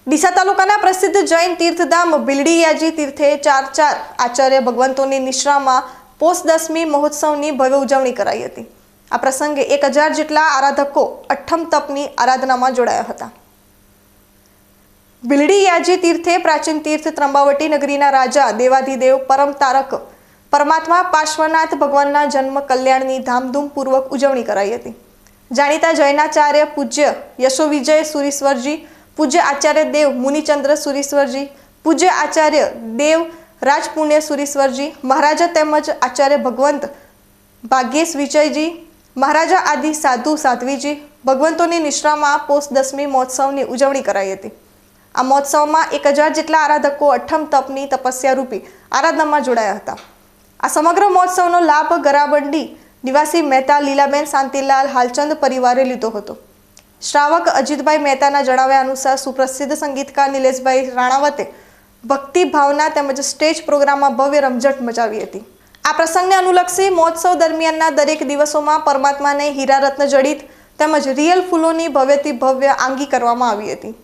ડીસા તાલુકાના પ્રસિદ્ધ જૈન તીર્થધામ ભીલડીયાજી તીર્થે ચાર આચાર્ય ભગવંતોની નિશ્રામાં પોષ દસમી મહોત્સવની ભવ્ય ઉજવણી કરાઈ હતી। આ પ્રસંગે 1000 જેટલા આરાધકો અઠ્ઠમ તપની આરાધનામાં જોડાયા હતા। ભીલડીયાજી તીર્થે પ્રાચીન તીર્થ ત્રંબાવટી નગરીના રાજા દેવાધિદેવ પરમ તારક પરમાત્મા પાર્શ્વનાથ ભગવાનના જન્મ કલ્યાણની ધામધૂમપૂર્વક ઉજવણી કરાઈ હતી। જાણીતા જૈનાચાર્ય પૂજ્ય યશોવિજય સુરીશ્વરજી, પૂજ્ય આચાર્ય દેવ મુનિચંદ્ર સુરીશ્વરજી, પૂજ્ય આચાર્ય દેવ રાજપુણ્ય સુરીશ્વરજી મહારાજા તેમજ આચાર્ય ભગવંત ભાગ્યેશ વિજયજી મહારાજા આદિ સાધુ સાધ્વીજી ભગવંતોની નિશ્રામાં પોષ દસમી મહોત્સવની ઉજવણી કરાઈ હતી। આ મહોત્સવમાં 1000 જેટલા આરાધકો અઠ્ઠમ તપની તપસ્યા રૂપી આરાધનામાં જોડાયા હતા। આ સમગ્ર મહોત્સવનો લાભ ગરાબંડી નિવાસી મહેતા લીલાબેન શાંતિલાલ હાલચંદ પરિવારે લીધો હતો। શ્રાવક અજીતભાઈ મહેતાના જણાવ્યા અનુસાર સુપ્રસિદ્ધ સંગીતકાર નિલેશભાઈ રાણાવતે ભક્તિ ભાવના તેમજ સ્ટેજ પ્રોગ્રામમાં ભવ્ય રમઝટ મચાવી હતી। આ પ્રસંગને અનુલક્ષી મહોત્સવ દરમિયાનના દરેક દિવસોમાં પરમાત્માને હીરા રત્ન જડિત તેમજ રિયલ ફૂલોની ભવ્યથી ભવ્ય આંગી કરવામાં આવી હતી।